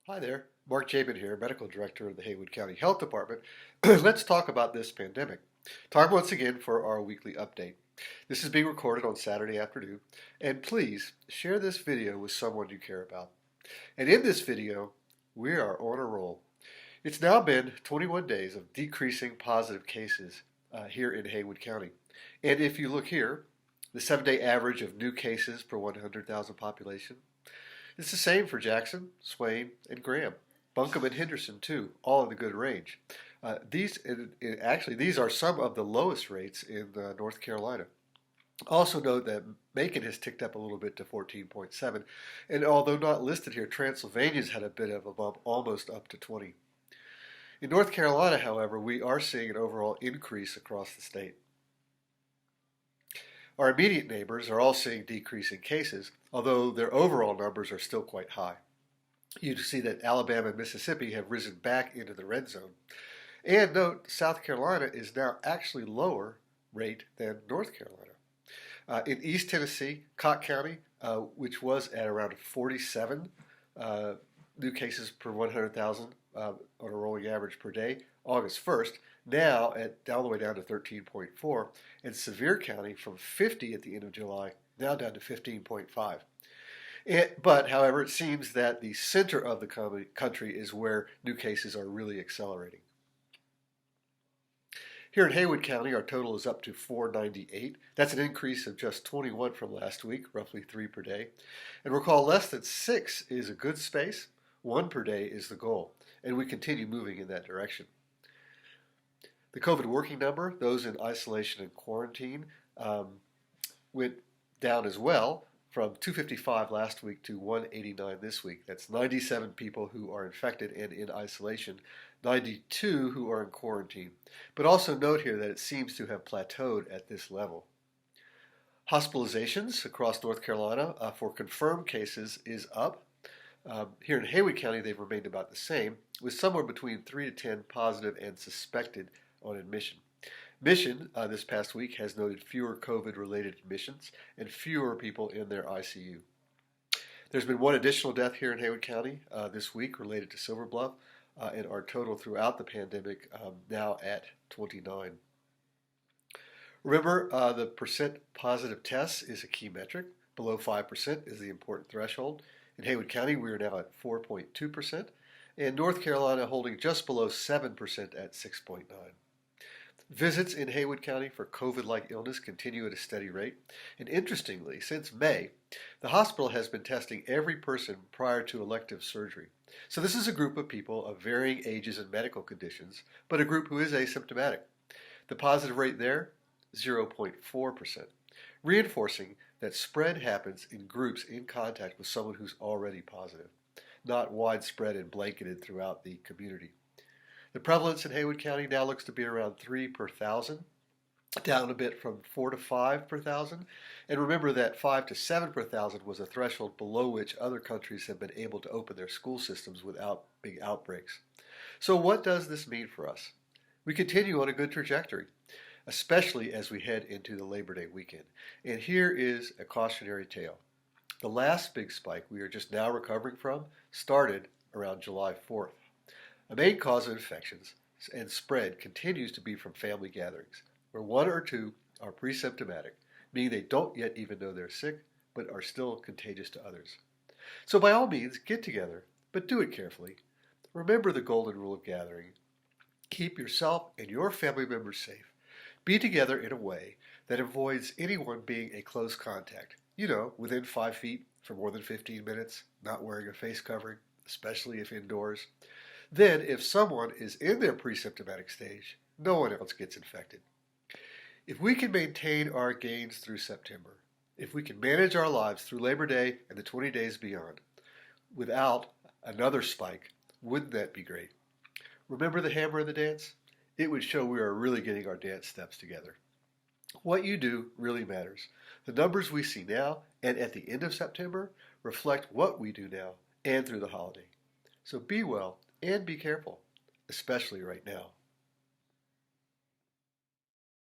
Hi there, Mark Jabin here, Medical Director of the Haywood County Health Department. Let's talk about this pandemic. Time once again for our weekly update. This is being recorded on Saturday afternoon, and please share this video with someone you care about. And in this video, we are on a roll. It's now been 21 days of decreasing positive cases here in Haywood County. And if you look here, the 7-day average of new cases per 100,000 population, it's the same for Jackson, Swain, and Graham. Buncombe and Henderson, too, all in the good range. These are some of the lowest rates in North Carolina. Also note that Macon has ticked up a little bit to 14.7, and although not listed here, Transylvania's had a bit of a bump, almost up to 20. In North Carolina, however, we are seeing an overall increase across the state. Our immediate neighbors are all seeing decreasing cases, although their overall numbers are still quite high. You see that Alabama and Mississippi have risen back into the red zone. And note, South Carolina is now actually lower rate than North Carolina. In East Tennessee, Cocke County, which was at around 47 new cases per 100,000 on a rolling average per day, August 1st, now all the way down to 13.4, and Sevier County from 50 at the end of July, now down to 15.5. But, however, it seems that the center of the country is where new cases are really accelerating. Here in Haywood County, our total is up to 498. That's an increase of just 21 from last week, roughly 3 per day. And recall, less than 6 is a good space. 1 per day is the goal, and we continue moving in that direction. The COVID working number, those in isolation and quarantine, went down as well from 255 last week to 189 this week. That's 97 people who are infected and in isolation, 92 who are in quarantine. But also note here that it seems to have plateaued at this level. Hospitalizations across North Carolina for confirmed cases is up. Here in Haywood County, they've remained about the same, with somewhere between 3 to 10 positive and suspected on admission. Mission this past week has noted fewer COVID-related admissions and fewer people in their ICU. There's been one additional death here in Haywood County this week related to Silver Bluff, and our total throughout the pandemic now at 29. Remember, the percent positive tests is a key metric. Below 5% is the important threshold. In Haywood County, we are now at 4.2%, and North Carolina holding just below 7% at 6.9. Visits in Haywood County for COVID-like illness continue at a steady rate, and interestingly, since May, the hospital has been testing every person prior to elective surgery. So this is a group of people of varying ages and medical conditions, but a group who is asymptomatic. The positive rate there, 0.4%, reinforcing that spread happens in groups in contact with someone who's already positive, not widespread and blanketed throughout the community. The prevalence in Haywood County now looks to be around 3 per 1,000, down a bit from 4 to 5 per 1,000. And remember that 5 to 7 per 1,000 was a threshold below which other countries have been able to open their school systems without big outbreaks. So what does this mean for us? We continue on a good trajectory, especially as we head into the Labor Day weekend. And here is a cautionary tale. The last big spike we are just now recovering from started around July 4th. A main cause of infections and spread continues to be from family gatherings, where one or two are pre-symptomatic, meaning they don't yet even know they're sick, but are still contagious to others. So by all means, get together, but do it carefully. Remember the golden rule of gathering. Keep yourself and your family members safe. Be together in a way that avoids anyone being a close contact. Within 5 feet for more than 15 minutes, not wearing a face covering, especially if indoors. Then, if someone is in their pre-symptomatic stage, no one else gets infected. If we can maintain our gains through September, if we can manage our lives through Labor Day and the 20 days beyond, without another spike, wouldn't that be great? Remember the hammer and the dance? It would show we are really getting our dance steps together. What you do really matters. The numbers we see now and at the end of September reflect what we do now and through the holiday. So be well and be careful, especially right now.